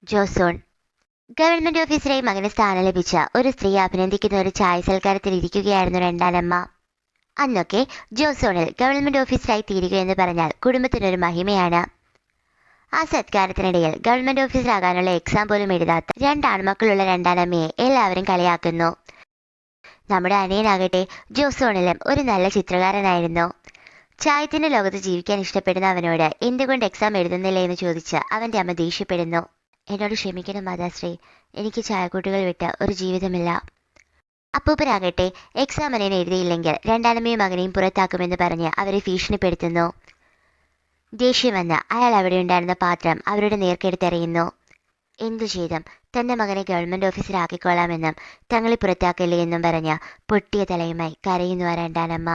Joseon. Government ഓഫീസറായി മകന് സ്ഥാനം ലഭിച്ച ഒരു സ്ത്രീയെ അഭിനന്ദിക്കുന്ന ഒരു ചായ സൽക്കാരത്തിൽ ഇരിക്കുകയായിരുന്നു രണ്ടാനമ്മ. അന്നൊക്കെ ജോസോണിൽ ഗവൺമെന്റ് ഓഫീസറായി തീരുക എന്ന് പറഞ്ഞാൽ കുടുംബത്തിനൊരു മഹിമയാണ്. ആ സത്കാരത്തിനിടയിൽ ഗവൺമെന്റ് ഓഫീസറാകാനുള്ള എക്സാം പോലും എഴുതാത്ത രണ്ടാൺമക്കളുള്ള രണ്ടാനമ്മയെ എല്ലാവരും കളിയാക്കുന്നു. നമ്മുടെ അനിയനാകട്ടെ ജോസോണിലും ഒരു നല്ല ചിത്രകാരനായിരുന്നു. ചായത്തിന്റെ ലോകത്ത് ജീവിക്കാൻ ഇഷ്ടപ്പെടുന്ന അവനോട് എന്തുകൊണ്ട് എക്സാം എഴുതുന്നില്ല എന്ന് ചോദിച്ച് അവന്റെ അമ്മ ദേഷ്യപ്പെടുന്നു. എന്നോട് ക്ഷമിക്കണം മാതാശ്രീ, എനിക്ക് ചായക്കൂട്ടുകൾ വിട്ട് ഒരു ജീവിതമില്ല. അപ്പൂപ്പനാകട്ടെ എക്സാമിനെ എഴുതിയില്ലെങ്കിൽ രണ്ടാനമ്മയും മകനെയും പുറത്താക്കുമെന്ന് പറഞ്ഞ് അവരെ ഭീഷണിപ്പെടുത്തുന്നു. ദേഷ്യം വന്ന് അയാൾ അവിടെ ഉണ്ടായിരുന്ന പാത്രം അവരുടെ നേർക്കെടുത്തെറിയുന്നു. എന്തു ചെയ്തും തന്റെ മകനെ ഗവൺമെന്റ് ഓഫീസറാക്കിക്കൊള്ളാമെന്നും തങ്ങളെ പുറത്താക്കില്ലേ എന്നും പറഞ്ഞ് പൊട്ടിയ തലയുമായി കരയുന്നു ആ രണ്ടാനമ്മ.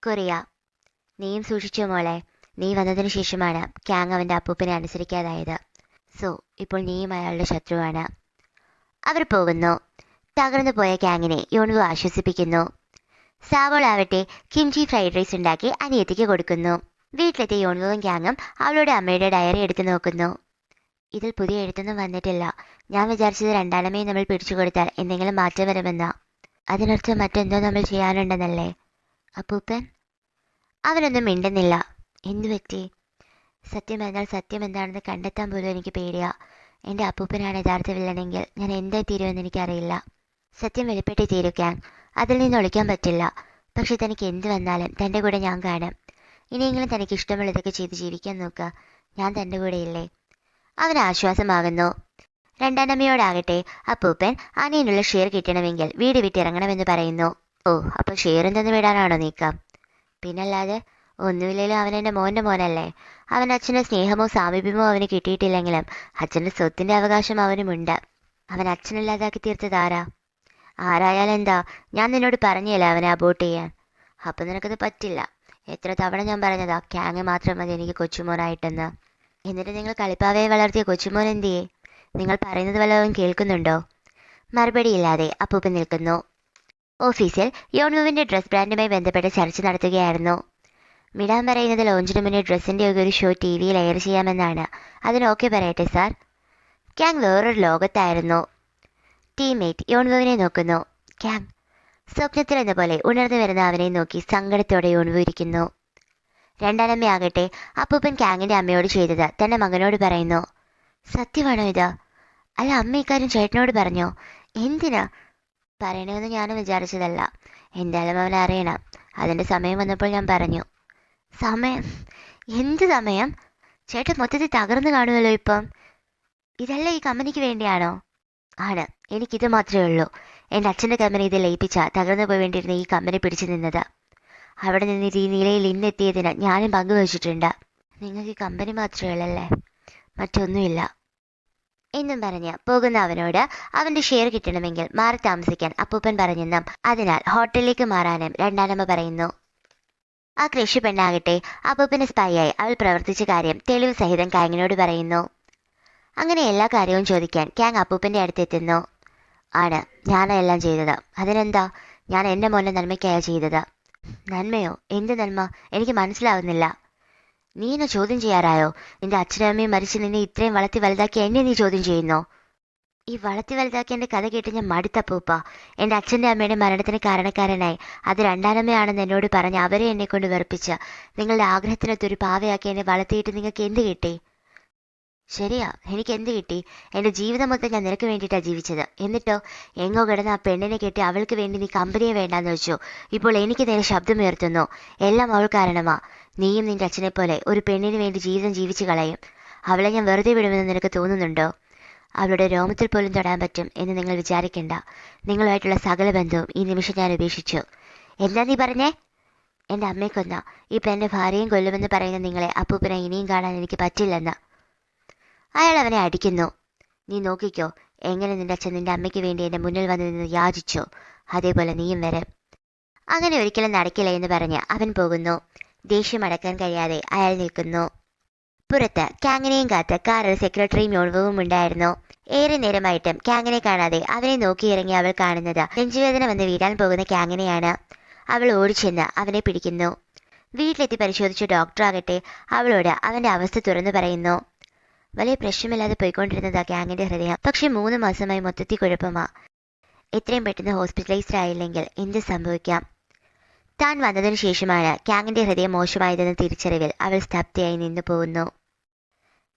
കൊറിയ. നീയും സൂക്ഷിച്ചോ മോളെ. നീ വന്നതിനു ശേഷമാണ് ക്യാങ് അവന്റെ അപ്പൂപ്പനെ അനുസരിക്കാതായത്. സോ ഇപ്പോൾ നീയും അയാളുടെ ശത്രുവാണ്. അവർ പോകുന്നു. തകർന്നു പോയ ക്യാങ്ങിനെ യോൺവു ആശ്വസിപ്പിക്കുന്നു. സാവോൾ ആവട്ടെ കിംചി ഫ്രൈഡ് റൈസ് ഉണ്ടാക്കി അനിയത്തിക്ക് കൊടുക്കുന്നു. വീട്ടിലെത്തിയ യോൺവുവും ക്യാങ്ങും അവളുടെ അമ്മയുടെ ഡയറി എടുത്തു നോക്കുന്നു. ഇതിൽ പുതിയ എഴുത്തൊന്നും വന്നിട്ടില്ല. ഞാൻ വിചാരിച്ചത് രണ്ടാനമ്മയും നമ്മൾ പിടിച്ചു കൊടുത്താൽ എന്തെങ്കിലും മാറ്റം വരുമെന്നാ. അതിനർത്ഥം മറ്റെന്തോ നമ്മൾ ചെയ്യാനുണ്ടെന്നല്ലേ? അപ്പൂപ്പൻ? അവനൊന്നും മിണ്ടുന്നില്ല. എന്തു പറ്റി? സത്യം പറഞ്ഞാൽ സത്യം എന്താണെന്ന് കണ്ടെത്താൻ പോലും എനിക്ക് പേടിയാ. എൻ്റെ അപ്പൂപ്പനാണ് യഥാർത്ഥ വില്ലനെങ്കിൽ ഞാൻ എന്തായി തീരുമെന്ന് എനിക്കറിയില്ല. സത്യം വെളിപ്പെട്ടി തീരൂ ക്യാങ്. അതിൽ നിന്ന് ഒളിക്കാൻ പറ്റില്ല. പക്ഷെ തനിക്ക് എന്ത് വന്നാലും തൻ്റെ കൂടെ ഞാൻ കാണും. ഇനിയെങ്കിലും തനിക്ക് ഇഷ്ടമുള്ളതൊക്കെ ചെയ്ത് ജീവിക്കാൻ നോക്കുക. ഞാൻ തൻ്റെ കൂടെ ഇല്ലേ? അവന് ആശ്വാസമാകുന്നു. രണ്ടാനമ്മയോടാകട്ടെ അപ്പൂപ്പൻ അനിയനുള്ള ഷെയർ കിട്ടണമെങ്കിൽ വീട് വിട്ടിറങ്ങണമെന്ന് പറയുന്നു. ഓ, അപ്പോൾ ഷെയർ എന്തെന്ന് വിടാനാണോ നീക്കം? പിന്നല്ലാതെ. ഒന്നുമില്ലേലും അവൻ എൻ്റെ മോൻ്റെ മോനല്ലേ. അവൻ അച്ഛൻ്റെ സ്നേഹമോ സാമീപ്യമോ അവന് കിട്ടിയിട്ടില്ലെങ്കിലും അച്ഛൻ്റെ സ്വത്തിൻ്റെ അവകാശം അവനുമുണ്ട്. അവൻ അച്ഛനില്ലാതാക്കി തീർത്തതാരാ? ആരായാലും എന്താ, ഞാൻ നിന്നോട് പറഞ്ഞില്ല അവനെ അബോട്ട് ചെയ്യാൻ. അപ്പം നിനക്കത് പറ്റില്ല. എത്ര തവണ ഞാൻ പറഞ്ഞതാ ക്യാങ് മാത്രം മതി എനിക്ക് കൊച്ചുമോനായിട്ടെന്ന്. എന്നിട്ട് നിങ്ങൾ കളിപ്പാവയെ വളർത്തിയ കൊച്ചുമോൻ എന്തിയേ? നിങ്ങൾ പറയുന്നത് വല്ലതും കേൾക്കുന്നുണ്ടോ? മറുപടിയില്ലാതെ അപ്പൂപ്പൻ നിൽക്കുന്നു. ഓഫീസിൽ യോൺവുവിൻ്റെ ഡ്രസ് ബ്രാൻഡുമായി ബന്ധപ്പെട്ട് ചർച്ച നടത്തുകയായിരുന്നു. വിടാൻ പറയുന്നത് ലോഞ്ചിന് മുന്നേ ഡ്രസ്സിൻ്റെ ഒക്കെ ഒരു ഷോ ടി വിയിൽ എയർ ചെയ്യാമെന്നാണ്. അതിന് ഓക്കെ പറയട്ടെ സാർ? ക്യാങ് വേറൊരു ലോകത്തായിരുന്നു. ടീംമേറ്റ് യോൺവുവിനെ നോക്കുന്നു. ക്യാങ്. സ്വപ്നത്തിലെന്ന പോലെ ഉണർന്നു വരുന്ന അവനെ നോക്കി സങ്കടത്തോടെ യോൺവു ഇരിക്കുന്നു. രണ്ടാനമ്മയാകട്ടെ അപ്പൂപ്പൻ ക്യാങ്ങിൻ്റെ അമ്മയോട് ചെയ്തത് തൻ്റെ മകനോട് പറയുന്നു. സത്യമാണോ ഇത്? അല്ല, അമ്മ ഇക്കാര്യം ചേട്ടനോട് പറഞ്ഞോ? എന്തിനാ? പറയണമെന്ന് ഞാനും വിചാരിച്ചതല്ല. എന്തായാലും അവൻ അറിയണം. അതിൻ്റെ സമയം വന്നപ്പോൾ ഞാൻ പറഞ്ഞു. സമയം? എന്ത് സമയം? ചേട്ടൻ മൊത്തത്തിൽ തകർന്നു കാണുമല്ലോ ഇപ്പം. ഇതല്ല ഈ കമ്പനിക്ക് വേണ്ടിയാണോ? ആണ്, എനിക്കിത് മാത്രമേ ഉള്ളൂ. എൻ്റെ അച്ഛൻ്റെ കമ്പനി ഇത് ലയിപ്പിച്ച തകർന്നു പോയി വേണ്ടിയിരുന്ന ഈ കമ്പനി പിടിച്ചു നിന്നത്. അവിടെ നിന്ന് ഈ നിലയിൽ ഇന്നെത്തിയതിന് ഞാനും പങ്കുവച്ചിട്ടുണ്ട്. നിങ്ങൾക്ക് ഈ കമ്പനി മാത്രമേ ഉള്ളല്ലേ, മറ്റൊന്നുമില്ല എന്നും പറഞ്ഞ് പോകുന്ന അവനോട് അവൻ്റെ ഷെയർ കിട്ടണമെങ്കിൽ മാറി താമസിക്കാൻ അപ്പൂപ്പൻ പറഞ്ഞെന്നും അതിനാൽ ഹോട്ടലിലേക്ക് മാറാനും രണ്ടാനമ്മ പറയുന്നു. ആ കൃഷി പെണ്ണാകട്ടെ അപ്പൂപ്പന് സ്പൈയായി അവൾ പ്രവർത്തിച്ച കാര്യം തെളിവ് സഹിതം ക്യാങ്ങിനോട് പറയുന്നു. അങ്ങനെ എല്ലാ കാര്യവും ചോദിക്കാൻ ക്യാങ് അപ്പൂപ്പൻ്റെ അടുത്തെത്തുന്നു. ആണ്, ഞാനെല്ലാം ചെയ്തത്. അതിനെന്താ? ഞാൻ എൻ്റെ മോൻ്റെ നന്മയ്ക്കായാണ് ചെയ്തത്. നന്മയോ? എന്ത് നന്മ? എനിക്ക് മനസ്സിലാവുന്നില്ല. നീ എന്നെ ചോദ്യം ചെയ്യാറായോ? നിന്റെ അച്ഛനും അമ്മയും മരിച്ച് നിന്നെ ഇത്രയും വളർത്തി വലുതാക്കി എന്നെ നീ ചോദ്യം ചെയ്യുന്നോ? ഈ വളർത്തി വലുതാക്കി എൻ്റെ കഥ കേട്ട് ഞാൻ മടുത്തപ്പൂപ്പ. എൻ്റെ അച്ഛൻ്റെ അമ്മയുടെ മരണത്തിന് കാരണക്കാരനായി അത് രണ്ടാനമ്മയാണെന്ന് എന്നോട് പറഞ്ഞ് അവരെ എന്നെ കൊണ്ട് വെറുപ്പിച്ച് നിങ്ങളുടെ ആഗ്രഹത്തിനൊത്തൊരു പാവയാക്കി എന്നെ വളർത്തിയിട്ട് നിങ്ങൾക്ക് എന്ത് കിട്ടി? ശരിയാ, എനിക്ക് എന്ത് കിട്ടി? എൻ്റെ ജീവിതം മൊത്തം ഞാൻ നിനക്ക് വേണ്ടിയിട്ടാണ് ജീവിച്ചത്. എന്നിട്ടോ എങ്ങോ കിടന്ന് ആ പെണ്ണിനെ കെട്ടി അവൾക്ക് വേണ്ടി നീ കമ്പനിയെ വേണ്ടാന്ന് വെച്ചു. ഇപ്പോൾ എനിക്ക് നേരെ ശബ്ദമുയർത്തുന്നു. എല്ലാം അവൾ കാരണമാ. നീയും നിന്റെ അച്ഛനെ പോലെ ഒരു പെണ്ണിന് വേണ്ടി ജീവിതം ജീവിച്ചു കളയും. അവളെ ഞാൻ വെറുതെ വിടുമെന്ന് നിനക്ക് തോന്നുന്നുണ്ടോ? അവളുടെ രോമത്തിൽ പോലും തൊടാൻ പറ്റും എന്ന് നിങ്ങൾ വിചാരിക്കണ്ട. നിങ്ങളുമായിട്ടുള്ള സകല ബന്ധവും ഈ നിമിഷം ഞാൻ ഉപേക്ഷിച്ചു. എന്താ നീ പറഞ്ഞേ? എൻ്റെ അമ്മയെ കൊന്ന ഇപ്പം എൻ്റെ ഭാര്യയും കൊല്ലുമെന്ന് പറയുന്ന നിങ്ങളെ അപ്പൂപ്പനെ ഇനിയും കാണാൻ എനിക്ക് പറ്റില്ലെന്ന് അയാൾ അവനെ അടിക്കുന്നു. നീ നോക്കിക്കോ, എങ്ങനെ നിന്റെ അച്ഛൻ നിന്റെ അമ്മയ്ക്ക് വേണ്ടി എൻ്റെ മുന്നിൽ വന്ന് നിന്ന് യാചിച്ചോ അതേപോലെ നീയും വരെ. അങ്ങനെ ഒരിക്കലും നടക്കില്ല എന്ന് പറഞ്ഞ് അവൻ പോകുന്നു. ദേഷ്യം അടക്കാൻ കഴിയാതെ അയാൾ നിൽക്കുന്നു. പുറത്ത് ക്യാങ്ങിനെയും കാത്ത് കാറിൽ സെക്രട്ടറിയും യോൺവുവും ഉണ്ടായിരുന്നു. ഏറെ നേരമായിട്ടും ക്യാങ്ങിനെ കാണാതെ അവനെ നോക്കിയിറങ്ങി അവൾ കാണുന്നത് നെഞ്ചുവേദന വന്ന് വീഴാൻ പോകുന്ന ക്യാങ്ങിനെയാണ്. അവൾ ഓടിച്ചെന്ന് അവനെ പിടിക്കുന്നു. വീട്ടിലെത്തി പരിശോധിച്ച ഡോക്ടർ ആകട്ടെ അവളോട് അവന്റെ അവസ്ഥ തുറന്നു പറയുന്നു. വലിയ പ്രശ്നമില്ലാതെ പോയിക്കൊണ്ടിരുന്നതാ ഗ്യാങ്ങിന്റെ ഹൃദയം. പക്ഷെ 3 മാസമായി മൊത്തത്തിൽ കുഴപ്പമാ. എത്രയും പെട്ടെന്ന് ഹോസ്പിറ്റലൈസ്ഡ് ആയില്ലെങ്കിൽ എന്ത് സംഭവിക്കാം? താൻ വന്നതിനു ശേഷമാണ് ഗ്യാങ്ങിന്റെ ഹൃദയം മോശമായതെന്ന തിരിച്ചറിവിൽ അവൾ സ്തബ്ധയായി നിന്നു പോകുന്നു.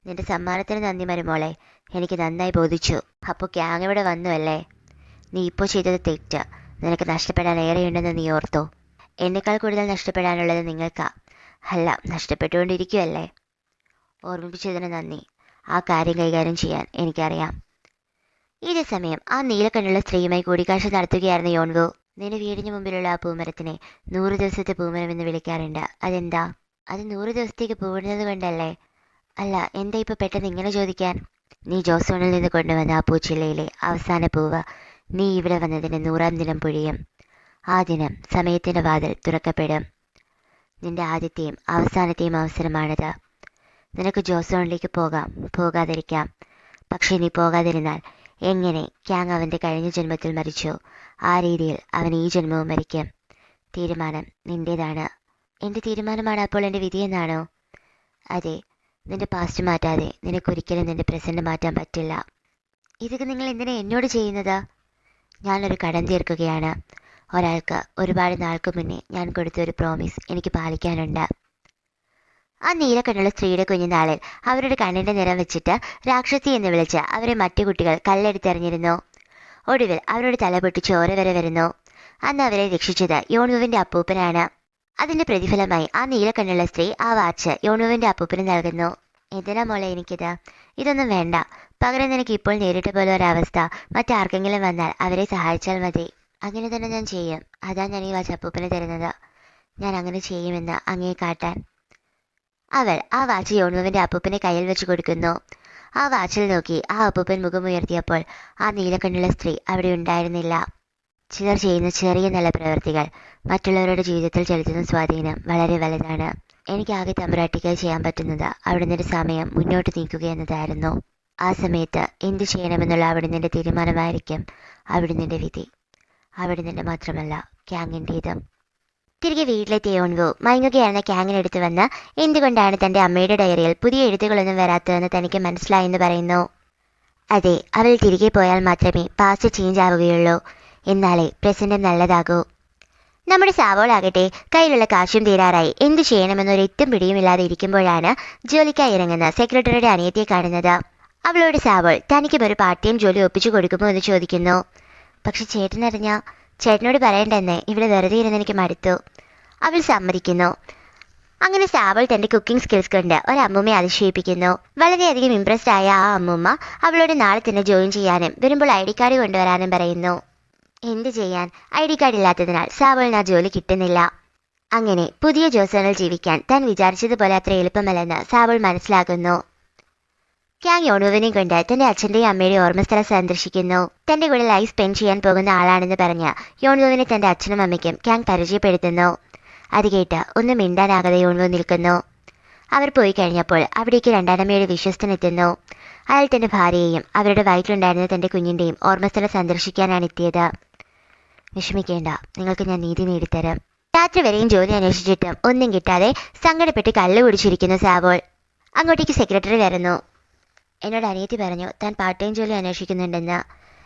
നിന്റെ സമ്മാനത്തിന് നന്ദി മരുമോളെ, എനിക്ക് നന്നായി ബോധിച്ചു. അപ്പോൾ ഗ്യാങ് ഇവിടെ വന്നു അല്ലേ? നീ ഇപ്പോൾ ചെയ്തത് തെറ്റ്. നിനക്ക് നഷ്ടപ്പെടാൻ ഏറെയുണ്ടെന്ന് നീ ഓർത്തോ? എന്നെക്കാൾ കൂടുതൽ നഷ്ടപ്പെടാനുള്ളത് നിങ്ങൾക്കാ. അല്ല, നഷ്ടപ്പെട്ടുകൊണ്ടിരിക്കുവല്ലേ? ഓർമ്മിപ്പിച്ചതിന് നന്ദി. ആ കാര്യം കൈകാര്യം ചെയ്യാൻ എനിക്കറിയാം. ഇതേ സമയം ആ നീലക്കണ്ണുള്ള സ്ത്രീയുമായി കൂടിക്കാഴ്ച നടത്തുകയായിരുന്ന യോൺവു. നിന്റെ വീടിന് മുമ്പിലുള്ള ആ പൂമരത്തിനെ 100 ദിവസത്തെ പൂമരം എന്ന് വിളിക്കാറുണ്ട്. അതെന്താ? അത് 100 ദിവസത്തേക്ക് പൂവിടുന്നത് കൊണ്ടല്ലേ? അല്ല, എന്താ ഇപ്പൊ പെട്ടെന്ന് ഇങ്ങനെ ചോദിക്കാൻ? നീ ജോസോണിൽ നിന്ന് കൊണ്ടുവന്ന ആ പൂച്ചില്ലയിലെ അവസാന പൂവ് നീ ഇവിടെ വന്നതിന് 100-ാം ദിനം പൊഴിയും. ആ ദിനം സമയത്തിന്റെ വാതിൽ തുറക്കപ്പെടും. നിന്റെ ആദ്യത്തെയും അവസാനത്തെയും അവസരമാണിത്. നിനക്ക് ജോസോണിലേക്ക് പോകാം, പോകാതിരിക്കാം. പക്ഷെ നീ പോകാതിരുന്നാൽ എങ്ങനെ ക്യാങ് അവന്റെ കഴിഞ്ഞ ജന്മത്തിൽ മരിച്ചു, ആ രീതിയിൽ അവൻ ഈ ജന്മവും മരിക്കും. തീരുമാനം നിന്റേതാണ്. എന്റെ തീരുമാനമാണ് അപ്പോൾ എന്റെ വിധിയെന്നാണോ? അതെ. നിന്റെ പാസ്റ്റ് മാറ്റാതെ നിനക്കൊരിക്കലും നിന്റെ പ്രസന്റ് മാറ്റാൻ പറ്റില്ല. ഇതൊക്കെ നിങ്ങൾ എന്തിനാ എന്നോട് ചെയ്യുന്നത്? ഞാനൊരു കടം തീർക്കുകയാണ്. ഒരാൾക്ക് ഒരുപാട് നാൾക്ക് മുന്നേ ഞാൻ കൊടുത്ത ഒരു പ്രോമിസ് എനിക്ക് പാലിക്കാനുണ്ട്. ആ നീലക്കണ്ണുള്ള സ്ത്രീയുടെ കുഞ്ഞുനാളിൽ അവരുടെ കണ്ണിന്റെ നിറം വെച്ചിട്ട് രാക്ഷസി എന്ന് വിളിച്ച് അവരെ മറ്റു കുട്ടികൾ കല്ലെടുത്തെറിഞ്ഞിരുന്നു. ഒടുവിൽ അവരുടെ തല പൊട്ടി ചോര വരെ വരുന്നു. അന്ന് അവരെ രക്ഷിച്ചത് യോൺവുവിന്റെ അപ്പൂപ്പനാണ്. അതിന്റെ പ്രതിഫലമായി ആ നീലക്കണ്ണുള്ള സ്ത്രീ ആ വാച്ച് യോൺവുവിന്റെ അപ്പൂപ്പന് നൽകുന്നു. എന്തിനാ മോളെ എനിക്കിത്? ഇതൊന്നും വേണ്ട. പകരം നിനക്ക് ഇപ്പോൾ നേരിട്ട പോലെ ഒരവസ്ഥ മറ്റാർക്കെങ്കിലും വന്നാൽ അവരെ സഹായിച്ചാൽ മതി. അങ്ങനെ തന്നെ ഞാൻ ചെയ്യും. അതാ ഞാൻ ഈ വാച്ച് അപ്പൂപ്പന് തരുന്നത്. ഞാൻ അങ്ങനെ ചെയ്യുമെന്ന് അങ്ങേ കാട്ടാൻ. അവൾ ആ വാച്ച് യോൺവുവിന്റെ അപ്പൂപ്പനെ കയ്യിൽ വെച്ച് കൊടുക്കുന്നു. ആ വാച്ചിൽ നോക്കി ആ അപ്പൂപ്പൻ മുഖമുയർത്തിയപ്പോൾ ആ നീലക്കണ്ണുള്ള സ്ത്രീ അവിടെ ഉണ്ടായിരുന്നില്ല. ചിലർ ചെയ്യുന്ന ചെറിയ നല്ല പ്രവൃത്തികൾ മറ്റുള്ളവരുടെ ജീവിതത്തിൽ ചെലുത്തുന്ന സ്വാധീനം വളരെ വലുതാണ്. എനിക്കാകെ തമ്പുരാട്ടിക്കായി ചെയ്യാൻ പറ്റുന്നത് അവിടുന്ന് സമയം മുന്നോട്ട് നീക്കുക എന്നതായിരുന്നു. ആ സമയത്ത് എന്ത് ചെയ്യണമെന്നുള്ള അവിടുന്ന് തീരുമാനമായിരിക്കും അവിടുന്ന് വിധി. അവിടുന്ന് മാത്രമല്ല ക്യാങ്ങിൻ്റെതും. തിരികെ വീട്ടിലെത്തിയ യോൺവു മയങ്ങുകയായിരുന്ന ക്യാങ്ങിനടുത്ത് വന്ന് എന്തുകൊണ്ടാണ് തന്റെ അമ്മയുടെ ഡയറിയിൽ പുതിയ എഴുത്തുകളൊന്നും വരാത്തതെന്ന് തനിക്ക് മനസ്സിലായെന്ന് പറയുന്നു. അതെ, അവൾ തിരികെ പോയാൽ മാത്രമേ പാസ്റ്റ് ചേഞ്ച് ആവുകയുള്ളൂ. എന്നാലേ പ്രസന്റ് നല്ലതാകൂ. നമ്മുടെ സാവോളാകട്ടെ കയ്യിലുള്ള കാശും തീരാറായി എന്തു ചെയ്യണമെന്നൊരു എത്തും പിടിയുമില്ലാതെ ഇരിക്കുമ്പോഴാണ് ജോലിക്കായി ഇറങ്ങുന്ന സെക്രട്ടറിയുടെ അനിയത്തിയെ കാണുന്നത്. അവളോട് സാവോൾ തനിക്കും ഒരു പാർട്ട് ടൈം ജോലി ഒപ്പിച്ചു കൊടുക്കുമോ എന്ന് ചോദിക്കുന്നു. പക്ഷെ ചേട്ടനറിഞ്ഞ ചേട്ടനോട് പറയണ്ടെന്ന്, ഇവിടെ വെറുതെ ഇരുന്ന് എനിക്ക് മടുത്തു. അവൾ സമ്മതിക്കുന്നു. അങ്ങനെ സാവൾ തന്റെ കുക്കിംഗ് സ്കിൽസ് കൊണ്ട് ഒരമ്മൂമ്മയെ അതിശയിപ്പിക്കുന്നു. വളരെയധികം ഇംപ്രസ്ഡ് ആയ ആ അമ്മൂമ്മ അവളോട് നാളെ തന്നെ ജോയിൻ ചെയ്യാനും വരുമ്പോൾ ID കാർഡ് കൊണ്ടുവരാനും പറയുന്നു. എന്ത് ചെയ്യാൻ, ID കാർഡ് ഇല്ലാത്തതിനാൽ സാവളിന് ആ ജോലി കിട്ടുന്നില്ല. അങ്ങനെ പുതിയ ജോസോണിൽ ജീവിക്കാൻ താൻ വിചാരിച്ചതുപോലെ അത്ര എളുപ്പമല്ലെന്ന് സാവൾ മനസ്സിലാക്കുന്നു. ക്യാങ് യോൺവുവിനെയും കൊണ്ട് തന്റെ അച്ഛന്റെയും അമ്മയുടെയും ഓർമ്മസ്ഥലം സന്ദർശിക്കുന്നു. തന്റെ കൂടെ ലൈഫ് സ്പെൻഡ് ചെയ്യാൻ പോകുന്ന ആളാണെന്ന് പറഞ്ഞ യോൺവുവിനെ തന്റെ അച്ഛനും അമ്മയ്ക്കും ക്യാങ് പരിചയപ്പെടുത്തുന്നു. അത് കേട്ട് ഒന്നും മിണ്ടാനാകാതെ യോൺവു നിൽക്കുന്നു. അവർ പോയി കഴിഞ്ഞപ്പോൾ അവിടേക്ക് രണ്ടാനമ്മയുടെ വിശ്വസ്തനെത്തുന്നു. അയാൾ തന്റെ ഭാര്യയെയും അവരുടെ വയറ്റിലുണ്ടായിരുന്ന തന്റെ കുഞ്ഞിന്റെയും ഓർമ്മസ്ഥലം സന്ദർശിക്കാനാണ് എത്തിയത്. വിഷമിക്കേണ്ട, നിങ്ങൾക്ക് ഞാൻ നീതി നേടിത്തരാം. രാത്രി വരെയും ജോലി അന്വേഷിച്ചിട്ടും ഒന്നും കിട്ടാതെ സങ്കടപ്പെട്ട് കള്ളു കുടിച്ചിരിക്കുന്നു സാവോൾ. അങ്ങോട്ടേക്ക് സെക്രട്ടറി വരുന്നു. എന്നോട് അനിയത്തി പറഞ്ഞു താൻ പാർട്ട് ടൈം ജോലി അന്വേഷിക്കുന്നുണ്ടെന്ന്.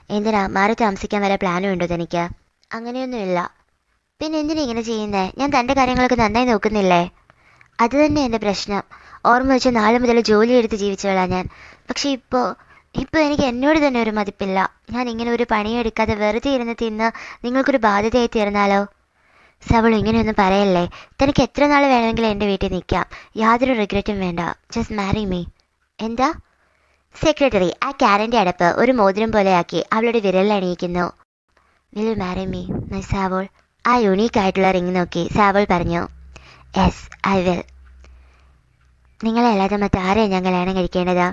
എന്തിനാ, മാറി താമസിക്കാൻ വരെ പ്ലാനും ഉണ്ടോ തനിക്ക്? അങ്ങനെയൊന്നുമില്ല. പിന്നെ എന്തിനാ ഇങ്ങനെ ചെയ്യുന്നേ? ഞാൻ തൻ്റെ കാര്യങ്ങളൊക്കെ നന്നായി നോക്കുന്നില്ലേ? അത് തന്നെ എൻ്റെ പ്രശ്നം. ഓർമ്മ വെച്ച് നാളെ മുതൽ ജോലി എടുത്ത് ജീവിച്ചോളാം ഞാൻ. പക്ഷെ ഇപ്പോൾ എനിക്ക് എന്നോട് തന്നെ ഒരു മതിപ്പില്ല. ഞാൻ ഇങ്ങനെ ഒരു പണിയെടുക്കാതെ വെറുതെ ഇരുന്ന് തിന്ന് നിങ്ങൾക്കൊരു ബാധ്യതയായി തീർന്നാലോ? സവൾ ഇങ്ങനെയൊന്നും പറയല്ലേ. തനിക്ക് എത്ര നാൾ വേണമെങ്കിലും എൻ്റെ വീട്ടിൽ നിൽക്കാം. യാതൊരു റിഗ്രറ്റും വേണ്ട. Just marry me. എന്താ? സെക്രട്ടറി ആ ക്യാരൻ്റെ അടപ്പ് ഒരു മോതിരം പോലെയാക്കി അവളുടെ വിരലിൽ അണിയിക്കുന്നു. Will you marry me my Saul? ആ യുണീക്ക് ആയിട്ടുള്ള റിങ് നോക്കി സാവോൾ പറഞ്ഞു. Yes I will. നിങ്ങളെ അല്ലാതെ മറ്റാരെയാണ് ഞാൻ കല്യാണം കഴിക്കേണ്ടത്?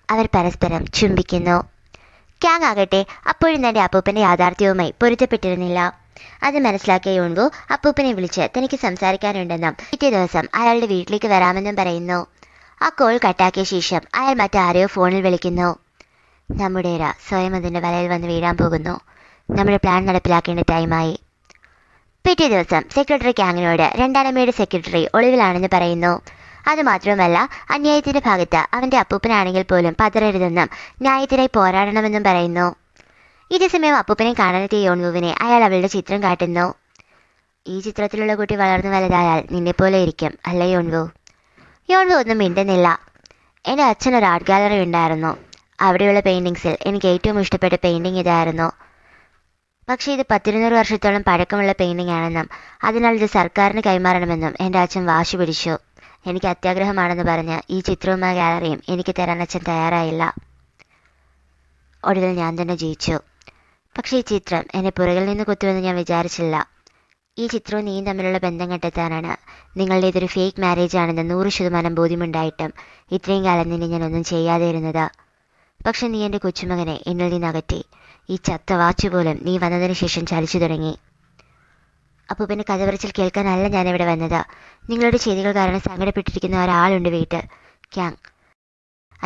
അവർ പരസ്പരം ചുംബിക്കുന്നു. ക്യാങ് ആകട്ടെ അപ്പോഴും തൻ്റെ അപ്പൂപ്പൻ്റെ യാഥാർത്ഥ്യവുമായി പൊരുത്തപ്പെട്ടിരുന്നില്ല. അത് മനസ്സിലാക്കിയ യോൺവു അപ്പൂപ്പനെ വിളിച്ച് തനിക്ക് സംസാരിക്കാനുണ്ടെന്നും പിറ്റേ ദിവസം അയാളുടെ വീട്ടിലേക്ക് വരാമെന്നും പറയുന്നു. ആ കോൾ കട്ടാക്കിയ ശേഷം അയാൾ മറ്റാരെയോ ഫോണിൽ വിളിക്കുന്നു. നമ്മുടെ സ്വയം അതിൻ്റെ വലയിൽ വന്ന് വീഴാൻ പോകുന്നു. നമ്മുടെ പ്ലാൻ നടപ്പിലാക്കേണ്ട ടൈമായി. പിറ്റേ ദിവസം സെക്രട്ടറി ക്യാങ്ങിനോട് രണ്ടാനമ്മയുടെ സെക്രട്ടറി ഒളിവിലാണെന്ന് പറയുന്നു. അതുമാത്രമല്ല, അന്യായത്തിന്റെ ഭാഗത്ത് അവന്റെ അപ്പൂപ്പനാണെങ്കിൽ പോലും പതറരുതെന്നും ന്യായത്തിനായി പോരാടണമെന്നും പറയുന്നു. ഇതേസമയം അപ്പൂപ്പനെ കാണാനെത്തിയ യോൺവുവിനെ അയാൾ അവളുടെ ചിത്രം കാട്ടുന്നു. ഈ ചിത്രത്തിലുള്ള കുട്ടി വളർന്നു വലുതായാൽ നിന്നെപ്പോലെ ഇരിക്കും അല്ലേ യോൺവു? യോൺവു ഒന്നും മിണ്ടുന്നില്ല. എൻ്റെ അച്ഛനൊരു ആർട്ട് ഗാലറി ഉണ്ടായിരുന്നു. അവിടെയുള്ള പെയിൻറ്റിങ്സിൽ എനിക്ക് ഏറ്റവും ഇഷ്ടപ്പെട്ട പെയിൻറ്റിങ് ഇതായിരുന്നു. പക്ഷേ ഇത് 100-200 വർഷത്തോളം പഴക്കമുള്ള പെയിൻറ്റിംഗ് ആണെന്നും അതിനാൽ ഇത് സർക്കാരിന് കൈമാറണമെന്നും എൻ്റെ അച്ഛൻ വാശി പിടിച്ചു. എനിക്ക് അത്യാഗ്രഹമാണെന്ന് പറഞ്ഞ് ഈ ചിത്രവും ആ ഗാലറിയും എനിക്ക് തരാൻ അച്ഛൻ തയ്യാറായില്ല. ഒടുവിൽ ഞാൻ തന്നെ ജയിച്ചു. പക്ഷേ ഈ ചിത്രം എന്നെ പുറകിൽ നിന്ന് കുത്തുമെന്ന് ഞാൻ വിചാരിച്ചില്ല. ഈ ചിത്രവും നീയും തമ്മിലുള്ള ബന്ധം കണ്ടെത്താനാണ്. നിങ്ങളുടെ ഇതൊരു ഫേക്ക് മാരേജ് ആണെന്ന് 100% ബോധ്യമുണ്ടായിട്ടും ഇത്രയും കാലം നിന്നെ ഞാനൊന്നും ചെയ്യാതെ ഇരുന്നത്. പക്ഷെ നീ എൻ്റെ കൊച്ചുമകനെ എന്നിൽ നിന്ന് അകറ്റി. ഈ ചത്ത വാച്ച് പോലും നീ വന്നതിന് ശേഷം ചലിച്ചു തുടങ്ങി. അപ്പോൾ പിന്നെ കഥ പറച്ചിൽ കേൾക്കാനല്ല ഞാനിവിടെ വന്നത്. നിങ്ങളുടെ ചെയ്തികൾ കാരണം സങ്കടപ്പെട്ടിരിക്കുന്ന ഒരാളുണ്ട് വീട്ടിൽ, ക്യാങ്.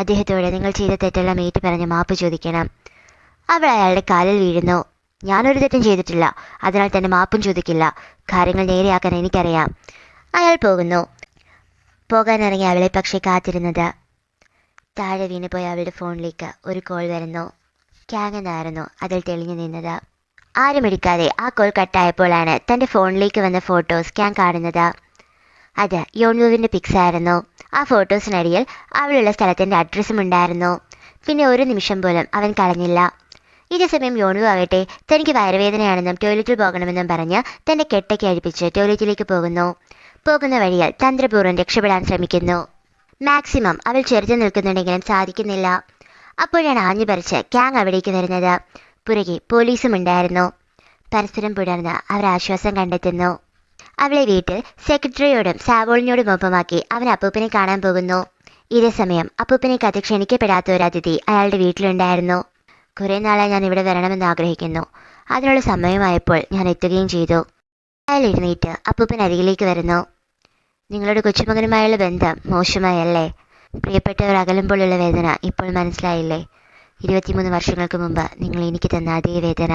അദ്ദേഹത്തോടെ നിങ്ങൾ ചെയ്ത തെറ്റെല്ലാം ഏറ്റു പറഞ്ഞ് മാപ്പ് ചോദിക്കണം. അവൾ അയാളുടെ കാലിൽ വീഴുന്നു. ഞാനൊരു തെറ്റും ചെയ്തിട്ടില്ല, അതിനാൽ തന്നെ മാപ്പും ചോദിക്കില്ല. കാര്യങ്ങൾ നേരെയാക്കാൻ എനിക്കറിയാം. അയാൾ പോകുന്നു. പോകാനിറങ്ങി അവളെ പക്ഷേ കാത്തിരുന്നത്. താഴെ വീണുപോയ അവളുടെ ഫോണിലേക്ക് ഒരു കോൾ വരുന്നു. ക്യാങ് എന്നായിരുന്നു അതിൽ തെളിഞ്ഞു നിന്നത്. ആരും എടുക്കാതെ ആ കോൾ കട്ടായപ്പോഴാണ് തൻ്റെ ഫോണിലേക്ക് വന്ന ഫോട്ടോസ് ക്യാങ് കാണുന്നത്. അത് യോൺവുവിൻ്റെ പിക്സ് ആയിരുന്നു. ആ ഫോട്ടോസിനടിയിൽ അവളുള്ള സ്ഥലത്തിൻ്റെ അഡ്രസ്സും ഉണ്ടായിരുന്നു. പിന്നെ ഒരു നിമിഷം പോലും അവൻ കളഞ്ഞില്ല. ഇതേസമയം യോൺവു ആകട്ടെ തനിക്ക് വയറുവേദനയാണെന്നും ടോയ്ലറ്റിൽ പോകണമെന്നും പറഞ്ഞ് തൻ്റെ കെട്ടൊക്കെ അഴിപ്പിച്ച് ടോയ്ലറ്റിലേക്ക് പോകുന്നു. പോകുന്ന വഴിയിൽ തന്ത്രപൂർവ്വം രക്ഷപ്പെടാൻ ശ്രമിക്കുന്നു. മാക്സിമം അവൾ ചെറുത്ത് നിൽക്കുന്നുണ്ടെങ്കിലും സാധിക്കുന്നില്ല. അപ്പോഴാണ് ആഞ്ഞു പറിച്ച് ക്യാങ് അവിടേക്ക് വരുന്നത്. പുറകെ പോലീസും ഉണ്ടായിരുന്നു. പരസ്പരം പുണർന്ന് അവർ ആശ്വാസം കണ്ടെത്തുന്നു. അവളെ വീട്ടിൽ സെക്രട്ടറിയോടും സാവോളിനോടും ഒപ്പമാക്കി അവൻ അപ്പൂപ്പനെ കാണാൻ പോകുന്നു. ഇതേസമയം അപ്പൂപ്പനെ കഥ ക്ഷണിക്കപ്പെടാത്ത ഒരു അതിഥി അയാളുടെ വീട്ടിലുണ്ടായിരുന്നു. കുറേ നാളായി ഞാൻ ഇവിടെ വരണമെന്ന് ആഗ്രഹിക്കുന്നു. അതിനുള്ള സമയമായപ്പോൾ ഞാൻ എത്തുകയും ചെയ്തു. അയാൾ എഴുന്നേറ്റ് അപ്പൂപ്പൻ അരികിലേക്ക് വരുന്നു. നിങ്ങളുടെ കൊച്ചുമകനുമായുള്ള ബന്ധം മോശമായല്ലേ? പ്രിയപ്പെട്ടവർ അകലുമ്പോഴുള്ള വേദന ഇപ്പോൾ മനസ്സിലായില്ലേ? 23 വർഷങ്ങൾക്ക് മുമ്പ് നിങ്ങൾ എനിക്ക് തന്ന അതേ വേദന.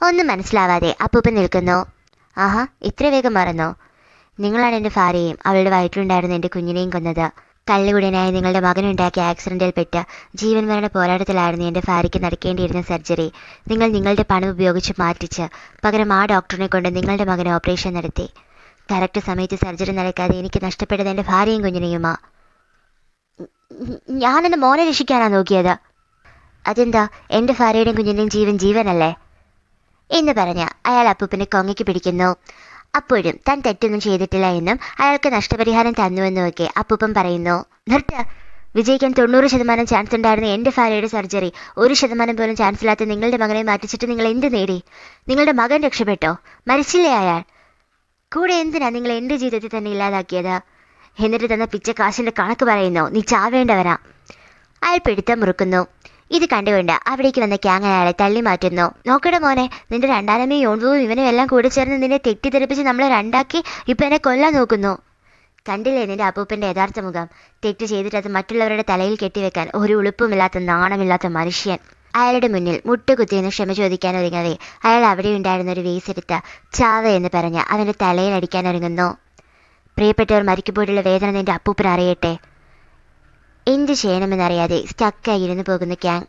ഒന്നും മനസ്സിലാവാതെ അപ്പൂപ്പൻ നിൽക്കുന്നു. ആഹാ, ഇത്ര വേഗം മറന്നോ? നിങ്ങളാണ് എൻ്റെ ഭാര്യയെയും അവളുടെ വയറ്റിലുണ്ടായിരുന്ന എൻ്റെ കുഞ്ഞിനെയും കൊന്നത്. കള്ളുകുടിയനായി നിങ്ങളുടെ മകനുണ്ടാക്കിയ ആക്സിഡൻറ്റിൽപ്പെട്ട് ജീവൻ മരണ പോരാട്ടത്തിലായിരുന്നു എൻ്റെ ഭാര്യയ്ക്ക് നടക്കേണ്ടിയിരുന്ന സർജറി നിങ്ങളുടെ പണം ഉപയോഗിച്ച് മാറ്റിച്ച് പകരം ആ ഡോക്ടറിനെ കൊണ്ട് നിങ്ങളുടെ മകന് ഓപ്പറേഷൻ നടത്തി. കറക്റ്റ് സമയത്ത് സർജറി നടക്കാതെ എനിക്ക് നഷ്ടപ്പെട്ടത് എൻ്റെ ഭാര്യയും കുഞ്ഞിനെയുമാ. ഞാനെൻ്റെ മോനെ രക്ഷിക്കാനാണ് നോക്കിയത്. അതെന്താ, എൻ്റെ ഭാര്യയുടെയും കുഞ്ഞിൻ്റെയും ജീവൻ ജീവനല്ലേ എന്ന് പറഞ്ഞ് അയാൾ അപ്പൂപ്പനെ കൊങ്ങയ്ക്ക് പിടിക്കുന്നു. അപ്പോഴും താൻ തെറ്റൊന്നും ചെയ്തിട്ടില്ല എന്നും അയാൾക്ക് നഷ്ടപരിഹാരം തന്നുവെന്നുമൊക്കെ അപ്പൂപ്പൻ പറയുന്നു. നിർത്ത്. വിജയിക്കാൻ 90% ചാൻസ് ഉണ്ടായിരുന്ന എൻ്റെ ഭാര്യയുടെ സർജറി 1% പോലും ചാൻസ് ഇല്ലാത്ത നിങ്ങളുടെ മകനെ മാറ്റിച്ചിട്ട് നിങ്ങൾ എന്ത് നേടി? നിങ്ങളുടെ മകൻ രക്ഷപ്പെട്ടോ? മരിച്ചില്ലേ അയാൾ? കൂടെ എന്തിനാ നിങ്ങൾ എൻ്റെ ജീവിതത്തിൽ തന്നെ ഇല്ലാതാക്കിയത്? എന്നിട്ട് തന്ന പിച്ച കാശിൻ്റെ കണക്ക് പറയുന്നോ? നീ ചാവേണ്ടവനാ. അയാൾ പിടുത്തം മുറുക്കുന്നു. ഇത് കണ്ടുകൊണ്ട് അവിടേക്ക് വന്ന ക്യാങ് അയാളെ തള്ളി മാറ്റുന്നു. നോക്കട മോനെ, നിന്റെ രണ്ടാനമ്മയും യോൺവുവും ഇവനും എല്ലാം കൂടി ചേർന്ന് നിന്നെ തെറ്റിദ്ധരിപ്പിച്ച് നമ്മളെ രണ്ടാക്കി ഇപ്പം എന്നെ കൊല്ലാൻ നോക്കുന്നു. കണ്ടില്ലേ നിന്റെ അപ്പൂപ്പൻ്റെ യഥാർത്ഥ മുഖം? തെറ്റ് ചെയ്തിട്ട് അത് മറ്റുള്ളവരുടെ തലയിൽ കെട്ടിവെക്കാൻ ഒരു ഉളുപ്പുമില്ലാത്ത നാണമില്ലാത്ത മനുഷ്യൻ. അയാളുടെ മുന്നിൽ മുട്ടുകുത്തിയെന്ന് ക്ഷമ ചോദിക്കാൻ ഒരുങ്ങവേ അയാൾ അവിടെ ഉണ്ടായിരുന്ന ഒരു വേസെടുത്ത് ചാവ എന്ന് പറഞ്ഞ് അവൻ്റെ തലയിൽ അടിക്കാൻ ഒരുങ്ങുന്നു. പ്രിയപ്പെട്ടവർ മരിക്കുമ്പോഴുള്ള വേദന നിന്റെ അപ്പൂപ്പൻ അറിയട്ടെ. എന്ത് ചെയ്യണമെന്നറിയാതെ സ്റ്റക്കായി ഇരുന്നു പോകുന്ന ക്യാങ്.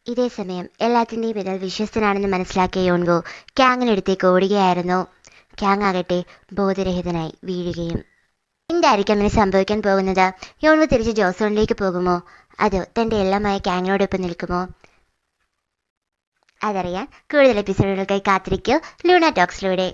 ഇതേസമയം എല്ലാത്തിൻ്റെയും പിന്നിൽ വിശ്വസ്തനാണെന്ന് മനസ്സിലാക്കിയ യോൺവു ക്യാങ്ങിനടുത്തേക്ക് ഓടുകയായിരുന്നു. ക്യാങ് ആകട്ടെ ബോധരഹിതനായി വീഴുകയും. എന്തായിരിക്കും ഇനി സംഭവിക്കാൻ പോകുന്നത്? യോൺവു തിരിച്ച് ജോസോണിലേക്ക് പോകുമോ, അതോ തൻ്റെ എല്ലാമായ ക്യാങ്ങിനോടൊപ്പം നിൽക്കുമോ? അതറിയാൻ കൂടുതൽ എപ്പിസോഡുകൾക്കായി കാത്തിരിക്കൂ ലൂണ ടോക്സിലൂടെ.